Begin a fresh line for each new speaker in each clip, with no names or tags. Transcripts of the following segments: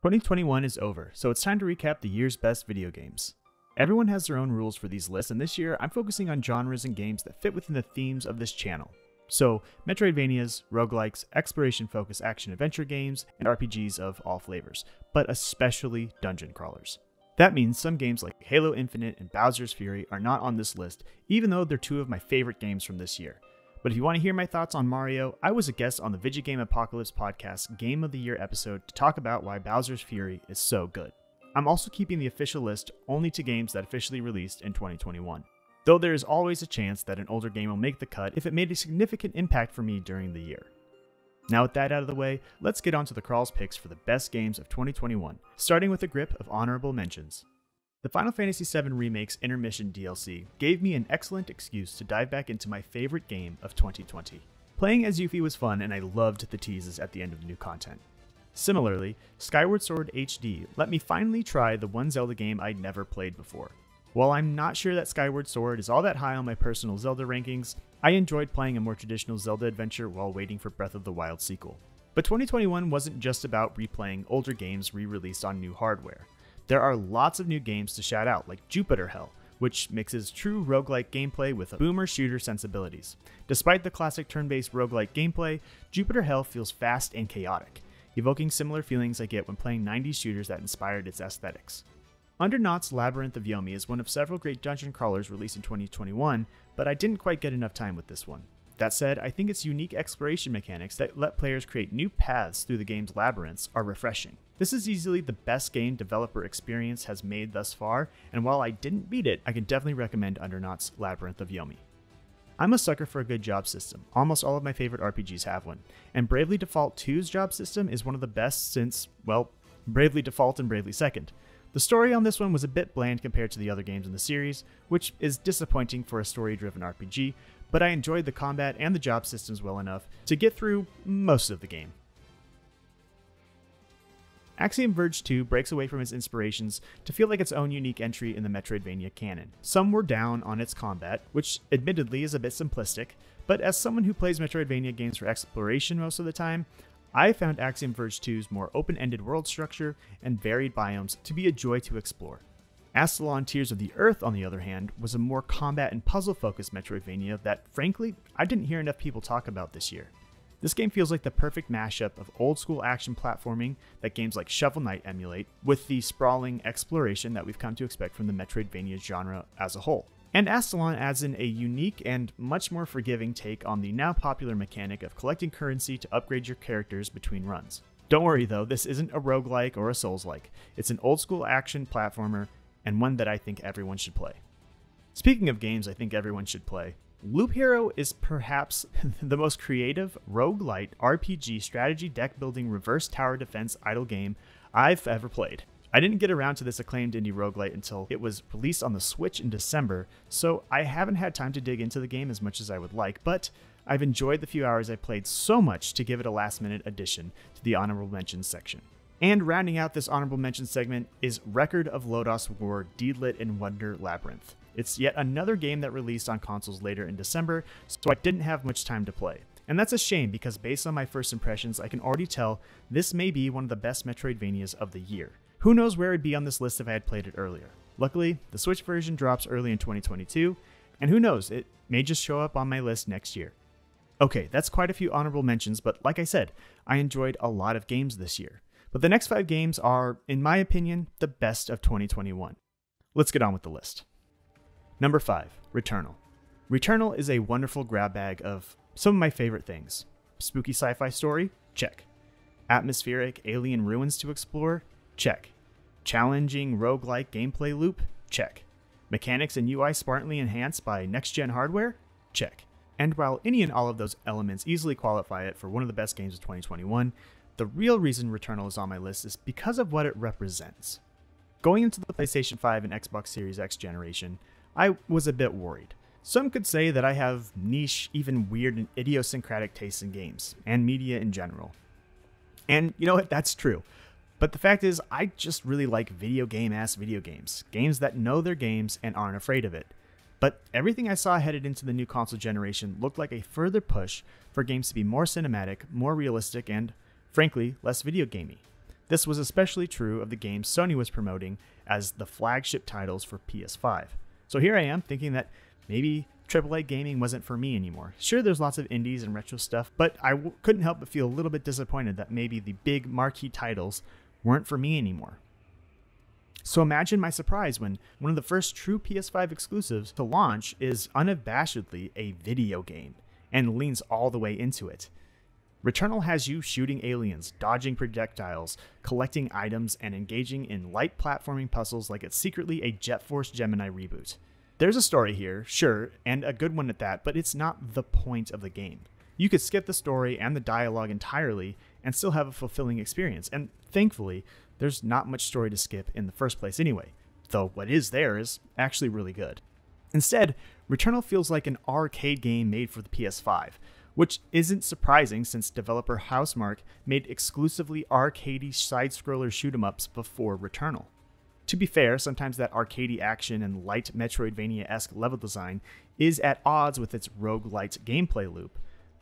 2021 is over, so it's time to recap the year's best video games. Everyone has their own rules for these lists, and this year I'm focusing on genres and games that fit within the themes of this channel. So, Metroidvanias, roguelikes, exploration-focused action-adventure games, and RPGs of all flavors, but especially dungeon crawlers. That means some games like Halo Infinite and Bowser's Fury are not on this list, even though they're two of my favorite games from this year. But if you want to hear my thoughts on Mario, I was a guest on the Video Game Apocalypse podcast Game of the Year episode to talk about why Bowser's Fury is so good. I'm also keeping the official list only to games that officially released in 2021, though there is always a chance that an older game will make the cut if it made a significant impact for me during the year. Now with that out of the way, let's get on to the Crawl's picks for the best games of 2021, starting with a grip of honorable mentions. The Final Fantasy VII Remake's Intermission DLC gave me an excellent excuse to dive back into my favorite game of 2020. Playing as Yuffie was fun, and I loved the teases at the end of the new content. Similarly, Skyward Sword HD let me finally try the one Zelda game I'd never played before. While I'm not sure that Skyward Sword is all that high on my personal Zelda rankings, I enjoyed playing a more traditional Zelda adventure while waiting for Breath of the Wild sequel. But 2021 wasn't just about replaying older games re-released on new hardware. There are lots of new games to shout out, like Jupiter Hell, which mixes true roguelike gameplay with boomer shooter sensibilities. Despite the classic turn-based roguelike gameplay, Jupiter Hell feels fast and chaotic, evoking similar feelings I get when playing 90s shooters that inspired its aesthetics. Undernaut's Labyrinth of Yomi is one of several great dungeon crawlers released in 2021, but I didn't quite get enough time with this one. That said, I think its unique exploration mechanics that let players create new paths through the game's labyrinths are refreshing. This is easily the best game developer experience has made thus far, and while I didn't beat it, I can definitely recommend Undernaut's Labyrinth of Yomi. I'm a sucker for a good job system. Almost all of my favorite RPGs have one, and Bravely Default 2's job system is one of the best since, well, Bravely Default and Bravely Second. The story on this one was a bit bland compared to the other games in the series, which is disappointing for a story-driven RPG, but I enjoyed the combat and the job systems well enough to get through most of the game. Axiom Verge 2 breaks away from its inspirations to feel like its own unique entry in the Metroidvania canon. Some were down on its combat, which admittedly is a bit simplistic, but as someone who plays Metroidvania games for exploration most of the time, I found Axiom Verge 2's more open-ended world structure and varied biomes to be a joy to explore. Astalon Tears of the Earth, on the other hand, was a more combat and puzzle-focused Metroidvania that, frankly, I didn't hear enough people talk about this year. This game feels like the perfect mashup of old-school action platforming that games like Shovel Knight emulate, with the sprawling exploration that we've come to expect from the Metroidvania genre as a whole. And Astalon adds in a unique and much more forgiving take on the now popular mechanic of collecting currency to upgrade your characters between runs. Don't worry though, this isn't a roguelike or a Souls-like. It's an old-school action platformer, and one that I think everyone should play. Speaking of games I think everyone should play, Loop Hero is perhaps the most creative roguelite RPG strategy deck building reverse tower defense idle game I've ever played. I didn't get around to this acclaimed indie roguelite until it was released on the Switch in December, so I haven't had time to dig into the game as much as I would like, but I've enjoyed the few hours I played so much to give it a last minute addition to the honorable mentions section. And rounding out this honorable mentions segment is Record of Lodoss War Deedlit in Wonder Labyrinth. It's yet another game that released on consoles later in December, so I didn't have much time to play. And that's a shame because based on my first impressions, I can already tell this may be one of the best Metroidvanias of the year. Who knows where it'd be on this list if I had played it earlier. Luckily, the Switch version drops early in 2022, and who knows, it may just show up on my list next year. Okay, that's quite a few honorable mentions, but like I said, I enjoyed a lot of games this year. But the next 5 games are, in my opinion, the best of 2021. Let's get on with the list. Number 5, Returnal. Returnal is a wonderful grab bag of some of my favorite things. Spooky sci-fi story? Check. Atmospheric alien ruins to explore? Check. Challenging roguelike gameplay loop? Check. Mechanics and UI smartly enhanced by next-gen hardware? Check. And while any and all of those elements easily qualify it for one of the best games of 2021, the real reason Returnal is on my list is because of what it represents. Going into the PlayStation 5 and Xbox Series X generation, I was a bit worried. Some could say that I have niche, even weird and idiosyncratic tastes in games, and media in general. And you know what, that's true. But the fact is, I just really like video game-ass video games. Games that know their games and aren't afraid of it. But everything I saw headed into the new console generation looked like a further push for games to be more cinematic, more realistic, and, frankly, less video gamey. This was especially true of the games Sony was promoting as the flagship titles for PS5. So here I am thinking that maybe AAA gaming wasn't for me anymore. Sure, there's lots of indies and retro stuff, but I couldn't help but feel a little bit disappointed that maybe the big marquee titles weren't for me anymore. So imagine my surprise when one of the first true PS5 exclusives to launch is unabashedly a video game and leans all the way into it. Returnal has you shooting aliens, dodging projectiles, collecting items, and engaging in light platforming puzzles like it's secretly a Jet Force Gemini reboot. There's a story here, sure, and a good one at that, but it's not the point of the game. You could skip the story and the dialogue entirely and still have a fulfilling experience, and thankfully, there's not much story to skip in the first place anyway, though what is there is actually really good. Instead, Returnal feels like an arcade game made for the PS5, which isn't surprising since developer Housemarque made exclusively arcadey side-scroller shoot-em-ups before Returnal. To be fair, sometimes that arcadey action and light Metroidvania-esque level design is at odds with its roguelite gameplay loop,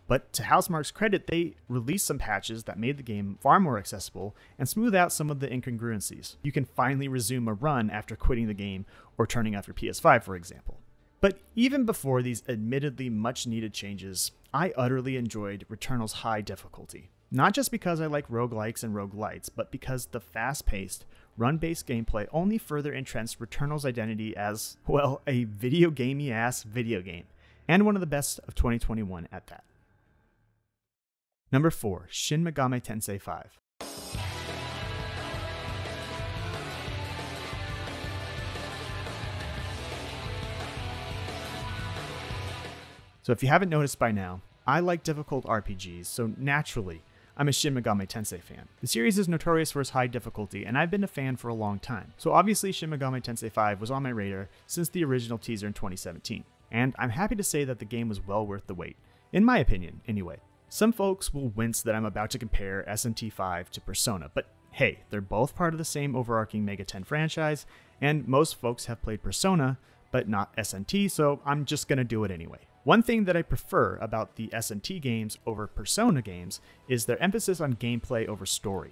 but to Housemarque's credit, they released some patches that made the game far more accessible and smooth out some of the incongruencies. You can finally resume a run after quitting the game or turning off your PS5, for example. But even before these admittedly much-needed changes, I utterly enjoyed Returnal's high difficulty. Not just because I like roguelikes and roguelites, but because the fast-paced, run-based gameplay only further entrenched Returnal's identity as, well, a video gamey-ass video game, and one of the best of 2021 at that. Number 4, Shin Megami Tensei 5. So if you haven't noticed by now, I like difficult RPGs, so naturally, I'm a Shin Megami Tensei fan. The series is notorious for its high difficulty, and I've been a fan for a long time. So obviously Shin Megami Tensei 5 was on my radar since the original teaser in 2017. And I'm happy to say that the game was well worth the wait. In my opinion, anyway. Some folks will wince that I'm about to compare SMT5 to Persona, but hey, they're both part of the same overarching Mega 10 franchise, and most folks have played Persona, but not SMT, so I'm just gonna do it anyway. One thing that I prefer about the SMT games over Persona games is their emphasis on gameplay over story.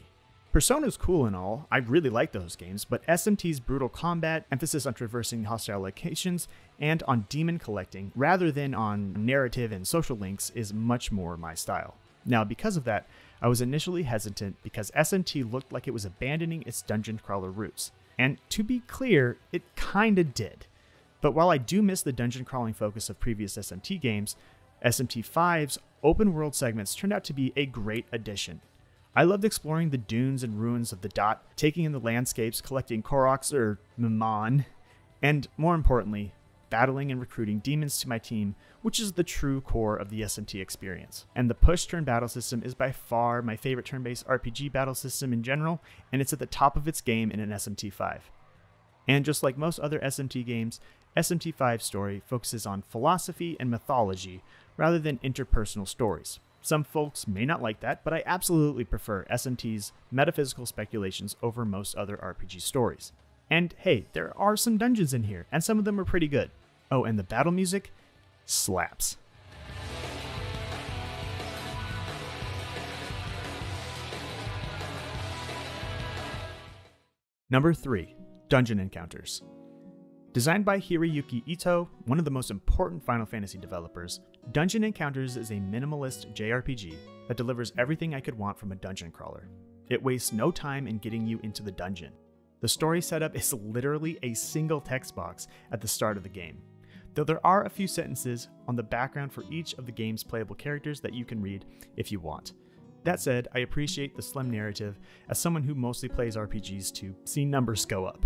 Persona's cool and all, I really like those games, but SMT's brutal combat, emphasis on traversing hostile locations, and on demon collecting, rather than on narrative and social links, is much more my style. Now, because of that, I was initially hesitant because SMT looked like it was abandoning its dungeon crawler roots. And to be clear, it kinda did. But while I do miss the dungeon crawling focus of previous SMT games, SMT5's open world segments turned out to be a great addition. I loved exploring the dunes and ruins of the Dot, taking in the landscapes, collecting Koroks or Mimon, and more importantly, battling and recruiting demons to my team, which is the true core of the SMT experience. And the push-turn battle system is by far my favorite turn-based RPG battle system in general, and it's at the top of its game in an SMT5. And just like most other SMT games, SMT5's story focuses on philosophy and mythology rather than interpersonal stories. Some folks may not like that, but I absolutely prefer SMT's metaphysical speculations over most other RPG stories. And hey, there are some dungeons in here, and some of them are pretty good. Oh, and the battle music slaps. Number 3, Dungeon Encounters. Designed by Hiroyuki Ito, one of the most important Final Fantasy developers, Dungeon Encounters is a minimalist JRPG that delivers everything I could want from a dungeon crawler. It wastes no time in getting you into the dungeon. The story setup is literally a single text box at the start of the game, though there are a few sentences on the background for each of the game's playable characters that you can read if you want. That said, I appreciate the slim narrative as someone who mostly plays RPGs to see numbers go up.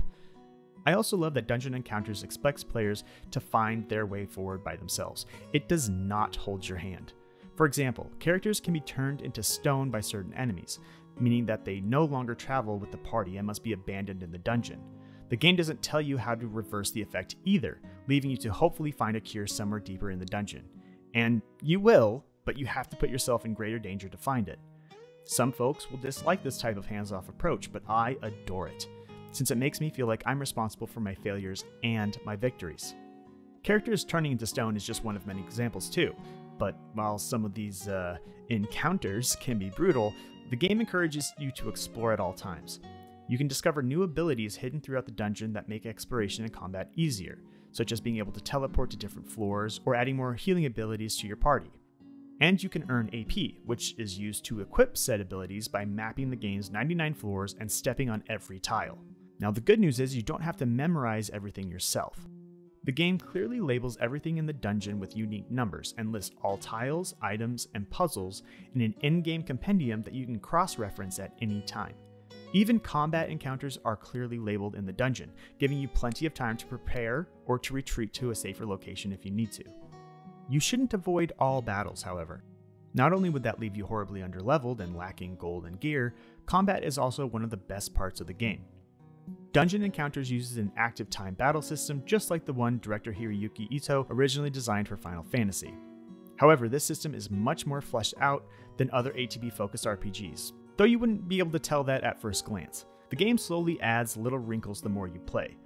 I also love that Dungeon Encounters expects players to find their way forward by themselves. It does not hold your hand. For example, characters can be turned into stone by certain enemies, meaning that they no longer travel with the party and must be abandoned in the dungeon. The game doesn't tell you how to reverse the effect either, leaving you to hopefully find a cure somewhere deeper in the dungeon. And you will, but you have to put yourself in greater danger to find it. Some folks will dislike this type of hands-off approach, but I adore it, since it makes me feel like I'm responsible for my failures and my victories. Characters turning into stone is just one of many examples too, but while some of these encounters can be brutal, The game encourages you to explore at all times. You can discover new abilities hidden throughout the dungeon that make exploration and combat easier, such as being able to teleport to different floors or adding more healing abilities to your party. And you can earn AP, which is used to equip said abilities by mapping the game's 99 floors and stepping on every tile. Now the good news is you don't have to memorize everything yourself. The game clearly labels everything in the dungeon with unique numbers and lists all tiles, items, and puzzles in an in-game compendium that you can cross-reference at any time. Even combat encounters are clearly labeled in the dungeon, giving you plenty of time to prepare or to retreat to a safer location if you need to. You shouldn't avoid all battles, however. Not only would that leave you horribly underleveled and lacking gold and gear, combat is also one of the best parts of the game. Dungeon Encounters uses an active time battle system just like the one director Hiroyuki Ito originally designed for Final Fantasy. However, this system is much more fleshed out than other ATB-focused RPGs, though you wouldn't be able to tell that at first glance. The game slowly adds little wrinkles the more you play.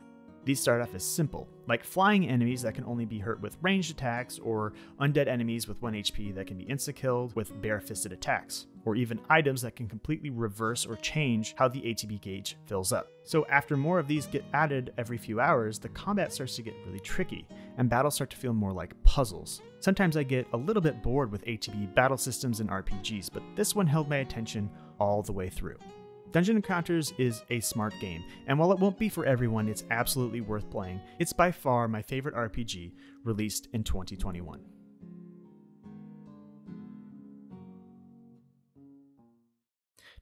These start off as simple, like flying enemies that can only be hurt with ranged attacks, or undead enemies with 1 HP that can be insta-killed with bare-fisted attacks, or even items that can completely reverse or change how the ATB gauge fills up. So after more of these get added every few hours, the combat starts to get really tricky, and battles start to feel more like puzzles. Sometimes I get a little bit bored with ATB battle systems and RPGs, but this one held my attention all the way through. Dungeon Encounters is a smart game, and while it won't be for everyone, it's absolutely worth playing. It's by far my favorite RPG released in 2021.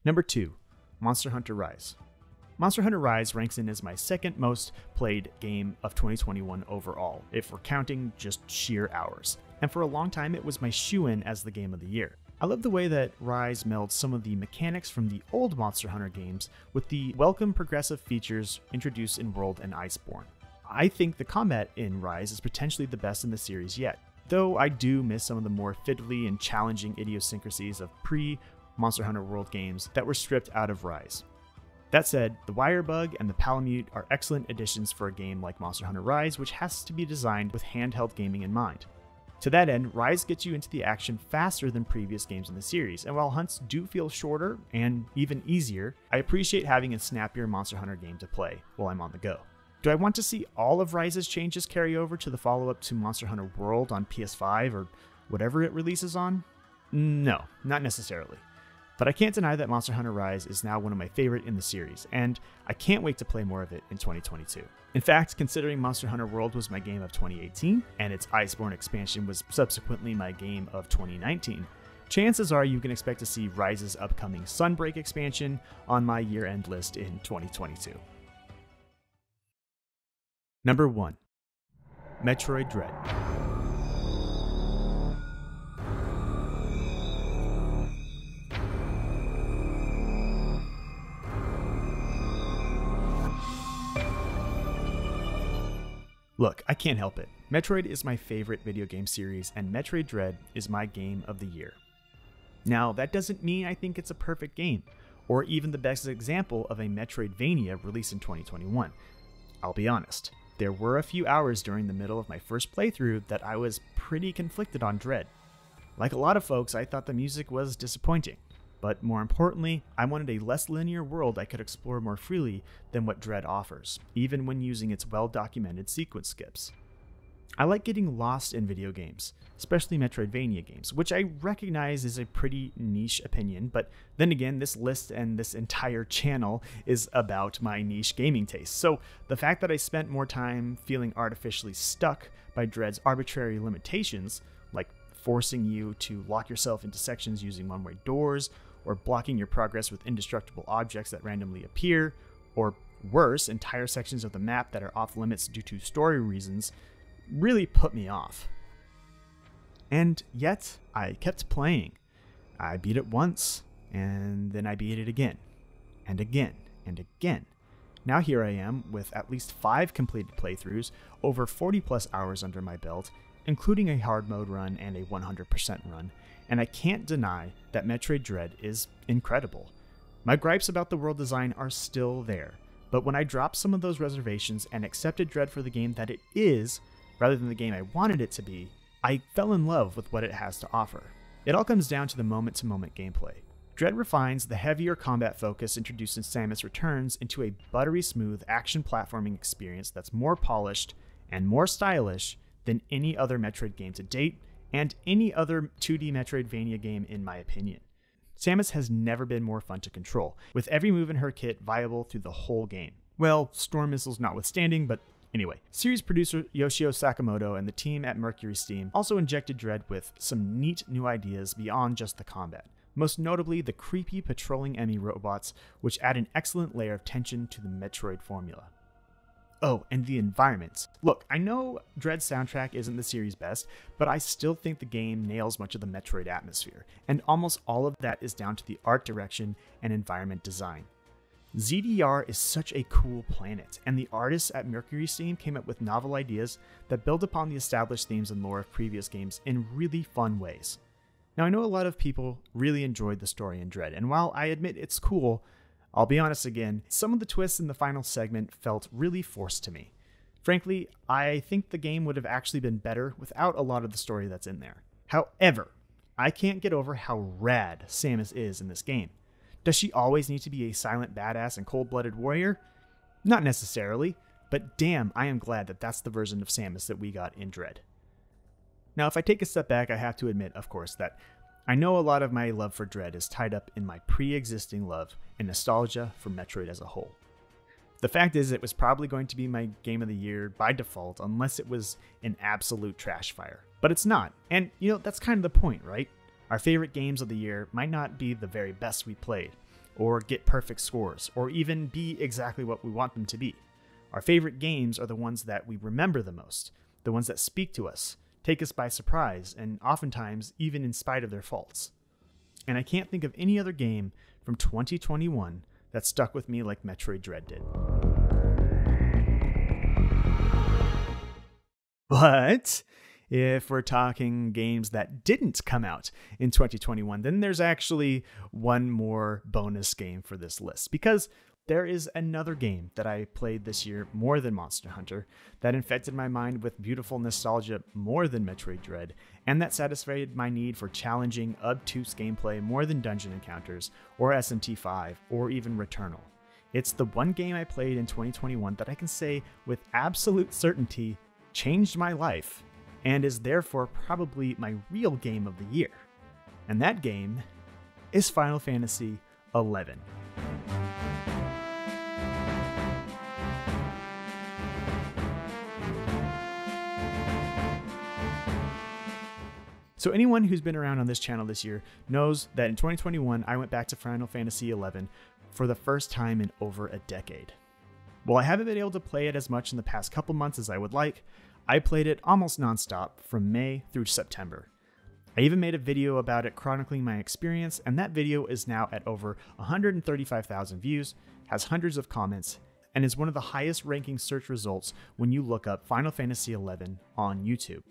Number 2, Monster Hunter Rise. Monster Hunter Rise ranks in as my second most played game of 2021 overall, if we're counting just sheer hours. And for a long time, it was my shoo-in as the game of the year. I love the way that Rise melds some of the mechanics from the old Monster Hunter games with the welcome progressive features introduced in World and Iceborne. I think the combat in Rise is potentially the best in the series yet, though I do miss some of the more fiddly and challenging idiosyncrasies of pre-Monster Hunter World games that were stripped out of Rise. That said, the wire bug and the palamute are excellent additions for a game like Monster Hunter Rise, which has to be designed with handheld gaming in mind. To that end, Rise gets you into the action faster than previous games in the series, and while hunts do feel shorter and even easier, I appreciate having a snappier Monster Hunter game to play while I'm on the go. Do I want to see all of Rise's changes carry over to the follow-up to Monster Hunter World on PS5 or whatever it releases on? No, not necessarily. But I can't deny that Monster Hunter Rise is now one of my favorite in the series, and I can't wait to play more of it in 2022. In fact, considering Monster Hunter World was my game of 2018, and its Iceborne expansion was subsequently my game of 2019, chances are you can expect to see Rise's upcoming Sunbreak expansion on my year-end list in 2022. Number 1. Metroid Dread. Look, I can't help it. Metroid is my favorite video game series, and Metroid Dread is my game of the year. Now, that doesn't mean I think it's a perfect game, or even the best example of a Metroidvania released in 2021. I'll be honest, there were a few hours during the middle of my first playthrough that I was pretty conflicted on Dread. Like a lot of folks, I thought the music was disappointing. But more importantly, I wanted a less linear world I could explore more freely than what Dread offers, even when using its well-documented sequence skips. I like getting lost in video games, especially Metroidvania games, which I recognize is a pretty niche opinion, but then again, this list and this entire channel is about my niche gaming taste. So the fact that I spent more time feeling artificially stuck by Dread's arbitrary limitations, like forcing you to lock yourself into sections using one-way doors, or blocking your progress with indestructible objects that randomly appear, or worse, entire sections of the map that are off limits due to story reasons, really put me off. And yet, I kept playing. I beat it once, and then I beat it again, and again, and again. Now here I am, with at least 5 completed playthroughs, over 40 plus hours under my belt, including a hard mode run and a 100% run, and I can't deny that Metroid Dread is incredible. My gripes about the world design are still there, but when I dropped some of those reservations and accepted Dread for the game that it is, rather than the game I wanted it to be, I fell in love with what it has to offer. It all comes down to the moment-to-moment gameplay. Dread refines the heavier combat focus introduced in Samus Returns into a buttery smooth action platforming experience that's more polished and more stylish than any other Metroid game to date, and any other 2D Metroidvania game in my opinion. Samus has never been more fun to control, with every move in her kit viable through the whole game. Well, storm missiles notwithstanding, but anyway. Series producer Yoshio Sakamoto and the team at Mercury Steam also injected Dread with some neat new ideas beyond just the combat. Most notably, the creepy patrolling Emmy robots, which add an excellent layer of tension to the Metroid formula. Oh, and the environments. Look, I know Dread's soundtrack isn't the series' best, but I still think the game nails much of the Metroid atmosphere, and almost all of that is down to the art direction and environment design. ZDR is such a cool planet, and the artists at Mercury Steam came up with novel ideas that build upon the established themes and lore of previous games in really fun ways. Now, I know a lot of people really enjoyed the story in Dread, and while I admit it's cool, I'll be honest again, some of the twists in the final segment felt really forced to me. Frankly, I think the game would have actually been better without a lot of the story that's in there. However, I can't get over how rad Samus is in this game. Does she always need to be a silent badass and cold-blooded warrior? Not necessarily, but damn, I am glad that that's the version of Samus that we got in Dread. Now, if I take a step back, I have to admit, of course, that I know a lot of my love for Dread is tied up in my pre-existing love and nostalgia for Metroid as a whole. The fact is, it was probably going to be my game of the year by default unless it was an absolute trash fire. But it's not, and that's kind of the point, right? Our favorite games of the year might not be the very best we played, or get perfect scores, or even be exactly what we want them to be. Our favorite games are the ones that we remember the most, the ones that speak to us, take us by surprise, and oftentimes even in spite of their faults. And I can't think of any other game from 2021 that stuck with me like Metroid Dread did. But if we're talking games that didn't come out in 2021, then there's actually one more bonus game for this list, because there is another game that I played this year more than Monster Hunter that infected my mind with beautiful nostalgia more than Metroid Dread, and that satisfied my need for challenging, obtuse gameplay more than Dungeon Encounters, or SMT5, or even Returnal. It's the one game I played in 2021 that I can say with absolute certainty changed my life, and is therefore probably my real game of the year. And that game is Final Fantasy XI. So anyone who's been around on this channel this year knows that in 2021, I went back to Final Fantasy XI for the first time in over a decade. While I haven't been able to play it as much in the past couple months as I would like, I played it almost nonstop from May through September. I even made a video about it chronicling my experience, and that video is now at over 135,000 views, has hundreds of comments, and is one of the highest ranking search results when you look up Final Fantasy XI on YouTube.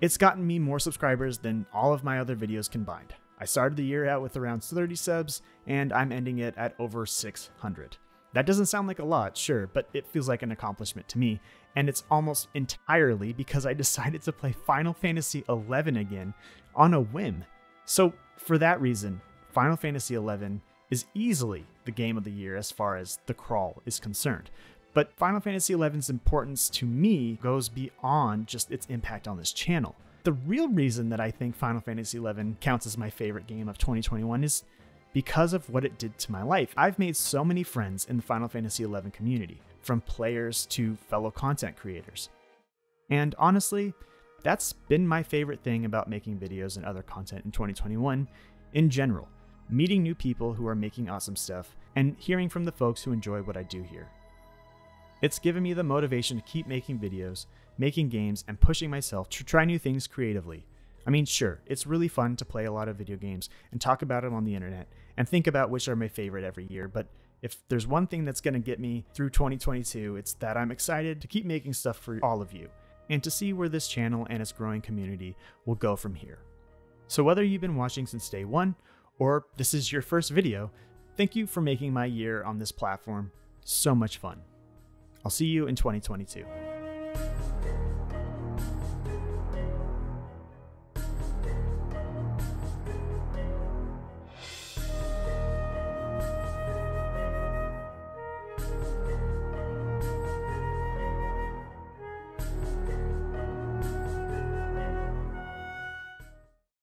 It's gotten me more subscribers than all of my other videos combined. I started the year out with around 30 subs, and I'm ending it at over 600. That doesn't sound like a lot, sure, but it feels like an accomplishment to me, and it's almost entirely because I decided to play Final Fantasy XI again on a whim. So for that reason, Final Fantasy XI is easily the game of the year as far as the crawl is concerned. But Final Fantasy XI's importance to me goes beyond just its impact on this channel. The real reason that I think Final Fantasy XI counts as my favorite game of 2021 is because of what it did to my life. I've made so many friends in the Final Fantasy XI community, from players to fellow content creators. And honestly, that's been my favorite thing about making videos and other content in 2021 in general. Meeting new people who are making awesome stuff and hearing from the folks who enjoy what I do here. It's given me the motivation to keep making videos, making games, and pushing myself to try new things creatively. I mean, sure, it's really fun to play a lot of video games and talk about them on the internet and think about which are my favorite every year, but if there's one thing that's going to get me through 2022, it's that I'm excited to keep making stuff for all of you and to see where this channel and its growing community will go from here. So whether you've been watching since day one or this is your first video, thank you for making my year on this platform so much fun. I'll see you in 2022.